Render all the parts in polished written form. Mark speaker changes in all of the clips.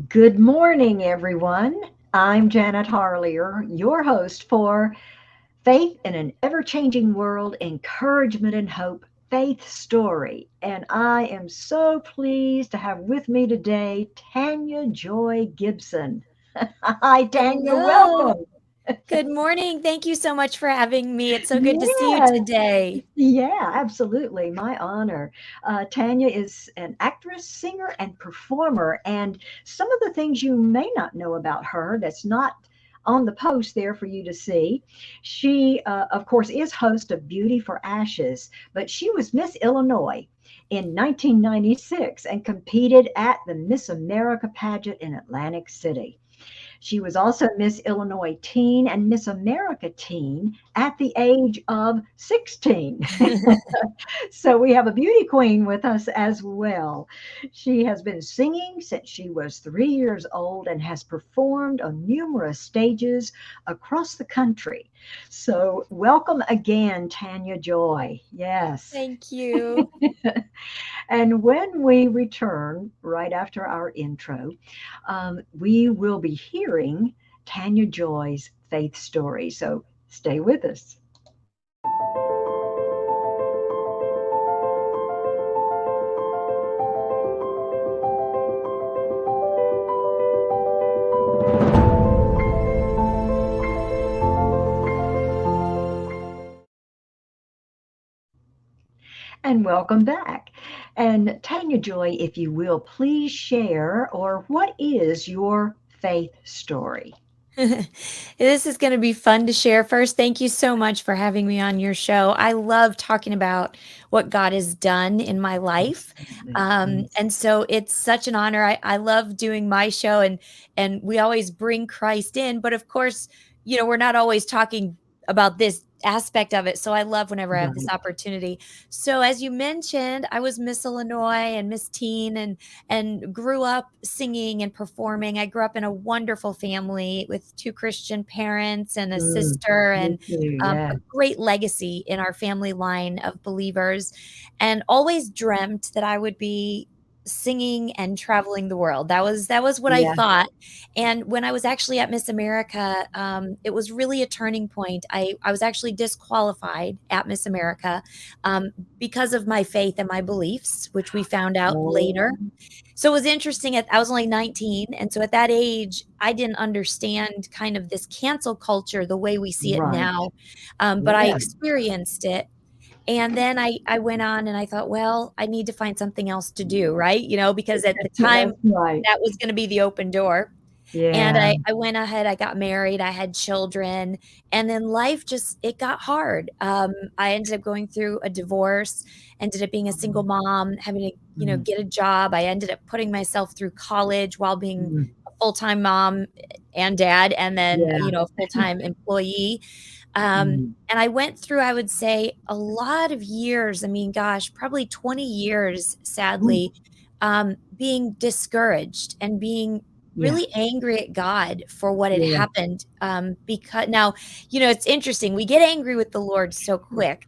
Speaker 1: Good morning, everyone. I'm Janet Harlier, your host for Faith in an Ever Changing World Encouragement and Hope Faith Story. And I am so pleased to have with me today Tania Joy Gibson. Hi, Tania.
Speaker 2: Hello.
Speaker 1: Welcome.
Speaker 2: Good morning. Thank you so much for having me. It's so good to see you
Speaker 1: Yes.
Speaker 2: today.
Speaker 1: Yeah, absolutely. My honor. Tanya is an actress, singer, and performer. And some of the things you may not know about her that's not on the post there for you to see. She, of course, is host of Beauty for Ashes, but she was Miss Illinois in 1996 and competed at the Miss America pageant in Atlantic City. She was also Miss Illinois Teen and Miss America Teen at the age of 16. So we have a beauty queen with us as well. She has been singing since she was 3 years old and has performed on numerous stages across the country. So welcome again, Tania Joy. Yes.
Speaker 2: Thank you.
Speaker 1: And when we return, right after our intro, we will be hearing Tanya Joy's faith story. So stay with us. And welcome back. And Tanya Joy, if you will, please share, or what is your faith story?
Speaker 2: This is going to be fun to share. First, thank you so much for having me on your show. I love talking about what God has done in my life.
Speaker 1: Absolutely.
Speaker 2: And so it's such an honor. I love doing my show and we always bring Christ in, but of course, we're not always talking about this aspect of it. So I love whenever I have this
Speaker 1: Right.
Speaker 2: opportunity. So as you mentioned, I was Miss Illinois and Miss Teen and grew up singing and performing. I grew up in a wonderful family with two Christian parents and a
Speaker 1: Mm,
Speaker 2: sister,
Speaker 1: me
Speaker 2: and
Speaker 1: too.
Speaker 2: a
Speaker 1: Yeah.
Speaker 2: great legacy in our family line of believers, and always dreamt that I would be singing and traveling the world. That was what I
Speaker 1: Yeah.
Speaker 2: thought. And when I was actually at Miss America, it was really a turning point. I was actually disqualified at Miss America um, because of my faith and my beliefs, which we found out
Speaker 1: Oh,
Speaker 2: later. So it was interesting. I was only 19. And so at that age, I didn't understand kind of this cancel culture the way we see it
Speaker 1: right.
Speaker 2: now. But I
Speaker 1: Yeah.
Speaker 2: experienced it. And then I went on and I thought, well, I need to find something else to do, right? Because at the time,
Speaker 1: That's right.
Speaker 2: that was going to be the open door. And
Speaker 1: Yeah.
Speaker 2: I went ahead, I got married, I had children, and then life just it got hard. I ended up going through a divorce, ended up being a single mom, having to,
Speaker 1: Mm,
Speaker 2: get a job. I ended up putting myself through college while being
Speaker 1: mm,
Speaker 2: a full-time mom and dad, and then,
Speaker 1: yeah.
Speaker 2: a full-time employee.
Speaker 1: Mm,
Speaker 2: And I went through, I would say, a lot of years. I mean, gosh, probably 20 years,
Speaker 1: ooh,
Speaker 2: sadly, being discouraged and being
Speaker 1: yeah.
Speaker 2: really angry at God for what had
Speaker 1: Yeah.
Speaker 2: happened. Because now, it's interesting. We get angry with the Lord so quick,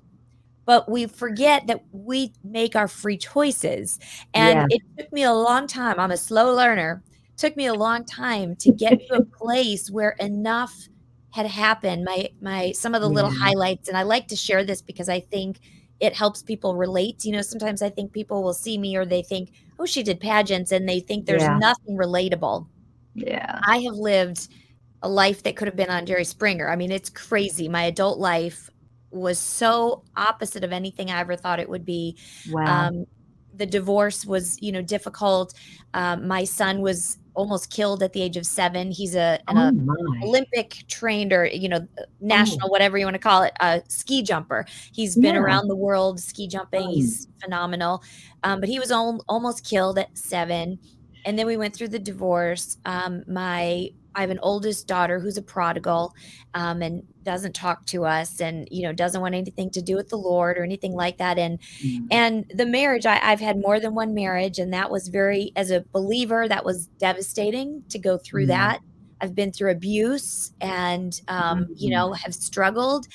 Speaker 2: but we forget that we make our free choices. And
Speaker 1: Yeah.
Speaker 2: it took me a long time. I'm a slow learner. Took me a long time to get to a place where enough had happened. My some of the little
Speaker 1: Yeah.
Speaker 2: highlights, and I like to share this because I think it helps people relate. Sometimes I think people will see me or they think, oh, she did pageants, and they think there's
Speaker 1: Yeah.
Speaker 2: nothing relatable.
Speaker 1: Yeah.
Speaker 2: I have lived a life that could have been on Jerry Springer. I mean, it's crazy. My adult life was so opposite of anything I ever thought it would be.
Speaker 1: Wow.
Speaker 2: Um, the divorce was, difficult. My son was almost killed at the age of 7. He's
Speaker 1: Oh my.
Speaker 2: Olympic trained or
Speaker 1: Oh,
Speaker 2: national, whatever you want to call it, ski jumper. He's been
Speaker 1: yeah.
Speaker 2: around the world ski jumping.
Speaker 1: Um,
Speaker 2: He's phenomenal. But he was almost killed at 7. And then we went through the divorce. My I have an oldest daughter who's a prodigal, and doesn't talk to us, and doesn't want anything to do with the Lord or anything like that. And
Speaker 1: mm,
Speaker 2: and the marriage, I've had more than one marriage, and that was very, as a believer, that was devastating to go through
Speaker 1: mm,
Speaker 2: that. I've been through abuse and
Speaker 1: mm,
Speaker 2: have struggled.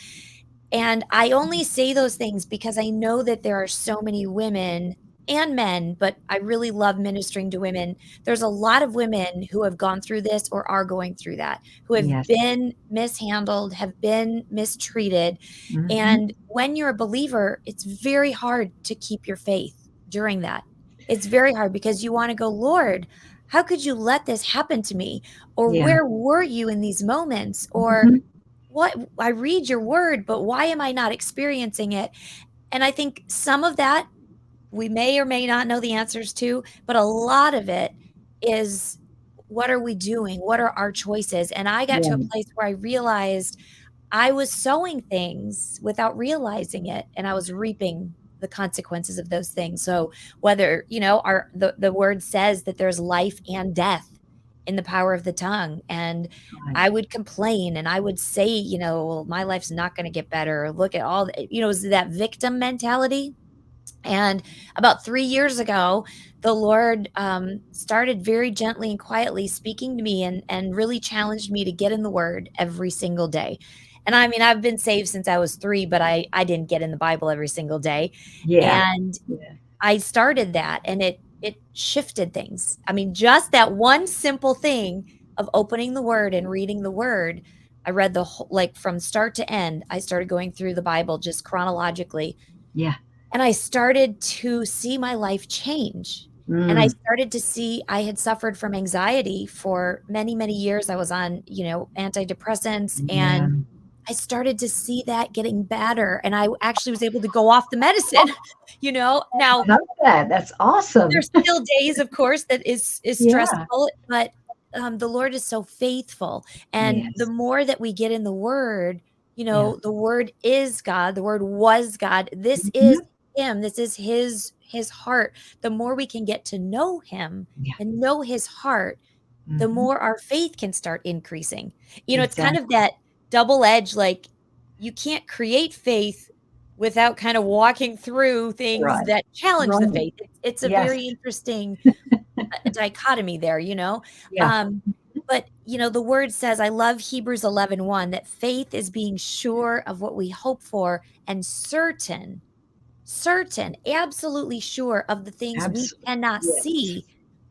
Speaker 2: And I only say those things because I know that there are so many women and men, but I really love ministering to women. There's a lot of women who have gone through this or are going through that, who have
Speaker 1: Yes.
Speaker 2: been mishandled, have been mistreated.
Speaker 1: Hmm.
Speaker 2: And when you're a believer, it's very hard to keep your faith during that. It's very hard because you want to go, Lord, how could you let this happen to me? Or
Speaker 1: Yeah.
Speaker 2: where were you in these moments? Or
Speaker 1: Hmm.
Speaker 2: what, I read your word, but why am I not experiencing it? And I think some of that we may or may not know the answers to, but a lot of it is, what are we doing? What are our choices? And I got to a
Speaker 1: Yeah.
Speaker 2: place where I realized I was sowing things without realizing it, and I was reaping the consequences of those things. So whether, the word says that there's life and death in the power of the tongue. And
Speaker 1: Right.
Speaker 2: I would complain and I would say, well, my life's not going to get better. Or look at all is that victim mentality. And about 3 years ago, the Lord started very gently and quietly speaking to me and really challenged me to get in the Word every single day. And I mean, I've been saved since I was 3, but I didn't get in the Bible every single day.
Speaker 1: Yeah.
Speaker 2: And
Speaker 1: Yeah.
Speaker 2: I started that, and it shifted things. I mean, just that one simple thing of opening the Word and reading the Word. I read the whole, like from start to end. I started going through the Bible just chronologically,
Speaker 1: Yeah.
Speaker 2: and I started to see my life change. And I
Speaker 1: Mm.
Speaker 2: started to see I had suffered from anxiety for many, many years. I was on, antidepressants,
Speaker 1: Yeah.
Speaker 2: and I started to see that getting better. And I actually was able to go off the medicine,
Speaker 1: Oh,
Speaker 2: Now
Speaker 1: I love that. That's awesome.
Speaker 2: there's still days, of course, that is
Speaker 1: Yeah.
Speaker 2: stressful, but, the Lord is so faithful, and the
Speaker 1: Yes.
Speaker 2: more that we get in the Word,
Speaker 1: Yeah.
Speaker 2: the Word is God, the Word was God, this is
Speaker 1: Hmm.
Speaker 2: Him, this is His heart. The more we can get to know Him
Speaker 1: Yeah.
Speaker 2: and know His heart, the
Speaker 1: Hmm.
Speaker 2: more our faith can start increasing. It's kind of
Speaker 1: Exactly.
Speaker 2: that double edge, like, you can't create faith without kind of walking through things
Speaker 1: Right.
Speaker 2: that challenge the
Speaker 1: Right.
Speaker 2: faith. It's a
Speaker 1: Yes.
Speaker 2: very interesting dichotomy there,
Speaker 1: Yeah.
Speaker 2: Um, but, the word says, I love Hebrews 11:1, that faith is being sure of what we hope for and certain, absolutely sure of the things we
Speaker 1: Absolutely.
Speaker 2: cannot
Speaker 1: Yes.
Speaker 2: see.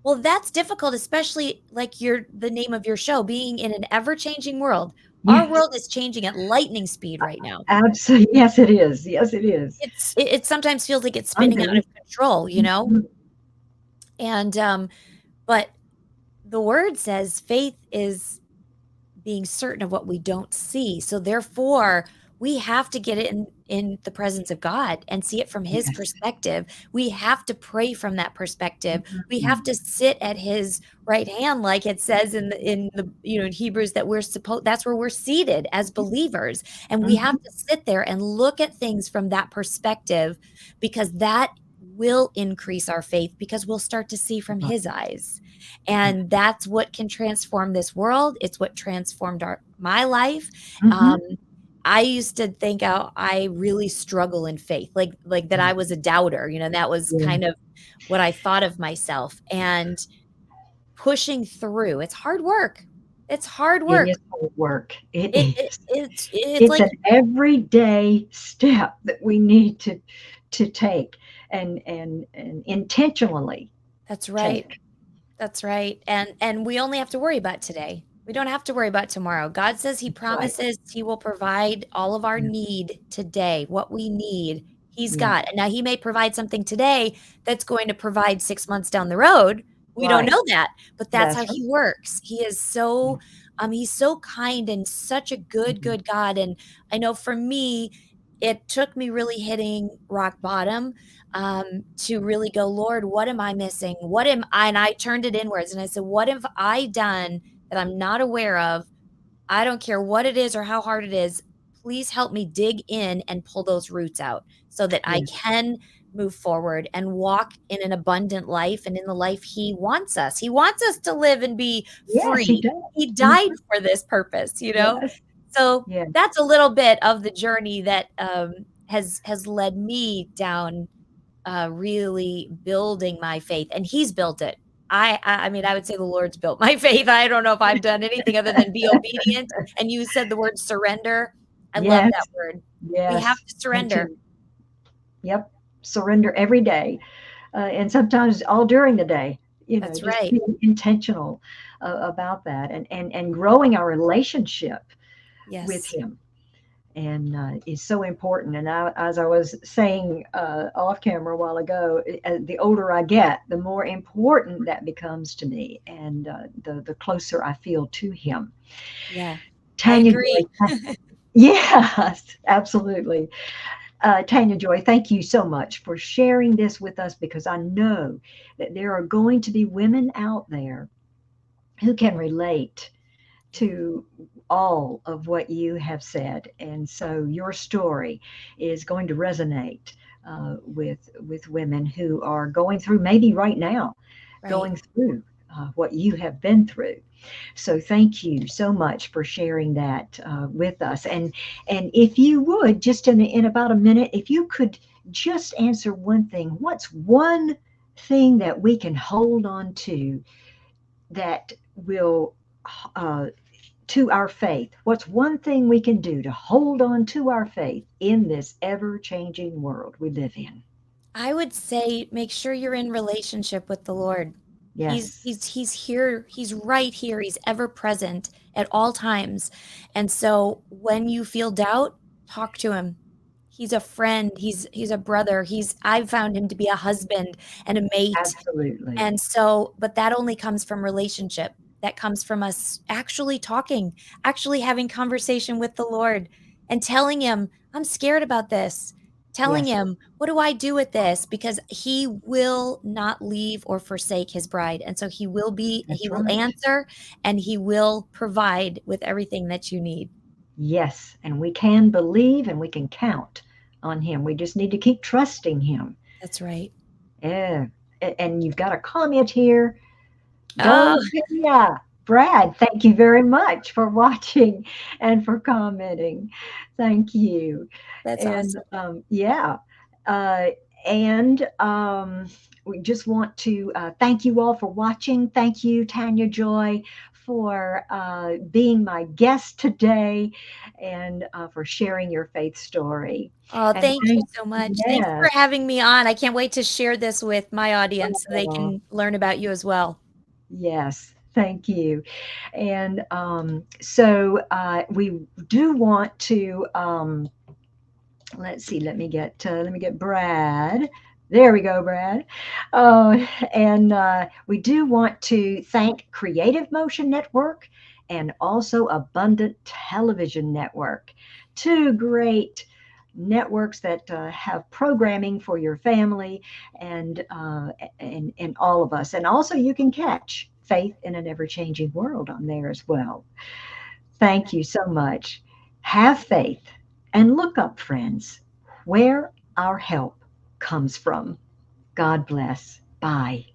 Speaker 2: Well, that's difficult, especially like the name of your show, being in an ever-changing world. Our
Speaker 1: Yes.
Speaker 2: world is changing at lightning speed right now.
Speaker 1: Absolutely. Yes, it is. Yes, it is.
Speaker 2: It sometimes feels like it's spinning out of
Speaker 1: Unbelievable.
Speaker 2: control.
Speaker 1: Mhm.
Speaker 2: And but the word says faith is being certain of what we don't see. So therefore, we have to get it in the presence of God and see it from his
Speaker 1: Yes.
Speaker 2: perspective. We have to pray from that perspective. We have
Speaker 1: Mhm.
Speaker 2: to sit at his right hand, like it says in the in Hebrews, that we're supposed that's where we're seated as believers. And we have
Speaker 1: Mhm.
Speaker 2: to sit there and look at things from that perspective, because that will increase our faith, because we'll start to see from
Speaker 1: Right.
Speaker 2: his eyes.
Speaker 1: Yeah.
Speaker 2: And that's what can transform this world. It's what transformed my life.
Speaker 1: Mhm.
Speaker 2: um I used to think, I really struggle in faith, like that
Speaker 1: Yeah.
Speaker 2: I was a doubter, that was
Speaker 1: Yeah.
Speaker 2: kind of what I thought of myself. And pushing through, it's hard work. It's hard
Speaker 1: It is
Speaker 2: work.
Speaker 1: hard work. It is.
Speaker 2: It's
Speaker 1: It's
Speaker 2: like,
Speaker 1: an everyday step that we need to take and intentionally
Speaker 2: that's right.
Speaker 1: take.
Speaker 2: That's right. And we only have to worry about today. We don't have to worry about tomorrow. God says he
Speaker 1: That's right.
Speaker 2: promises he will provide all of our
Speaker 1: Yeah.
Speaker 2: need today, what we need. He's
Speaker 1: Yeah.
Speaker 2: got. And now he may provide something today that's going to provide 6 months down the road. We don't
Speaker 1: Right.
Speaker 2: know that, but that's how
Speaker 1: That's right.
Speaker 2: he works. He is
Speaker 1: Yeah.
Speaker 2: he's so kind and such a good,
Speaker 1: Mhm.
Speaker 2: good God. And I know for me, it took me really hitting rock bottom, to really go, Lord, what am I missing? What am I? And I turned it inwards and I said, what have I done that I'm not aware of? I don't care what it is or how hard it is. Please help me dig in and pull those roots out so that I
Speaker 1: Yeah.
Speaker 2: can move forward and walk in an abundant life and in the life he wants us. He wants us to live and be
Speaker 1: Yes, he
Speaker 2: free.
Speaker 1: does.
Speaker 2: He
Speaker 1: Mhm.
Speaker 2: died for this purpose.
Speaker 1: Yes.
Speaker 2: So
Speaker 1: Yeah.
Speaker 2: that's a little bit of the journey that has led me down, really building my faith, and he's built it. I mean, I would say the Lord's built my faith. I don't know if I've done anything other than be obedient. And you said the word surrender. I love
Speaker 1: Yes.
Speaker 2: that word. We have
Speaker 1: Yes.
Speaker 2: to
Speaker 1: Me
Speaker 2: surrender.
Speaker 1: too. Yep. Surrender every day. and sometimes all during the day.
Speaker 2: That's
Speaker 1: Just
Speaker 2: right.
Speaker 1: being intentional about that, and growing our relationship with
Speaker 2: Yes.
Speaker 1: Him, and is so important. And as I was saying off camera a while ago, the older I get, the more important that becomes to me, and the closer I feel to Him.
Speaker 2: Yeah. I
Speaker 1: Tanya
Speaker 2: agree.
Speaker 1: Joy, yes, absolutely. Tanya Joy, thank you so much for sharing this with us, because I know that there are going to be women out there who can relate
Speaker 2: Yeah.
Speaker 1: to all of what you have said. And so your story is going to resonate with women who are going through, maybe right now,
Speaker 2: Right.
Speaker 1: going through what you have been through. So thank you so much for sharing that with us. And if you would, just in about a minute, if you could just answer one thing, what's one thing that we can hold on to that will uh, to our faith? What's one thing we can do to hold on to our faith in this ever changing world we live in?
Speaker 2: I would say make sure you're in relationship with the Lord.
Speaker 1: Yes,
Speaker 2: He's here, he's right here, he's ever present at all times. And so when you feel doubt, talk to him. He's a friend, he's a brother. I've found him to be a husband and a mate.
Speaker 1: absolutely.
Speaker 2: And so, but that only comes from relationship. That comes from us actually talking, actually having conversation with the Lord and telling him, I'm scared about this. Telling
Speaker 1: Yes,
Speaker 2: him, what do I do with this? Because he will not leave or forsake his bride. And so he
Speaker 1: that's
Speaker 2: will
Speaker 1: right.
Speaker 2: answer and he will provide with everything that you need.
Speaker 1: Yes, and we can believe and we can count on him. We just need to keep trusting him.
Speaker 2: That's right.
Speaker 1: Yeah. And you've got a comment here. Go,
Speaker 2: Oh,
Speaker 1: Tanya. Brad, thank you very much for watching and for commenting. Thank you.
Speaker 2: that's
Speaker 1: And
Speaker 2: awesome.
Speaker 1: yeah, uh, and we just want to thank you all for watching. Thank you, Tanya Joy, for being my guest today, and for sharing your faith story.
Speaker 2: Oh,
Speaker 1: And
Speaker 2: thank you so much. Thanks for
Speaker 1: yes,
Speaker 2: having me on. I can't wait to share this with my audience so they
Speaker 1: oh,
Speaker 2: can learn about you as well.
Speaker 1: yes, thank you. And so we do want to let's see. Let me get Brad. There we go, Brad. Uh, and we do want to thank Creative Motion Network and also Abundant Television Network, two great networks that have programming for your family and all of us. And also, you can catch Faith in an Ever Changing World on there as well. Thank you so much. Have faith and look up, friends, where our help comes from. God bless. Bye.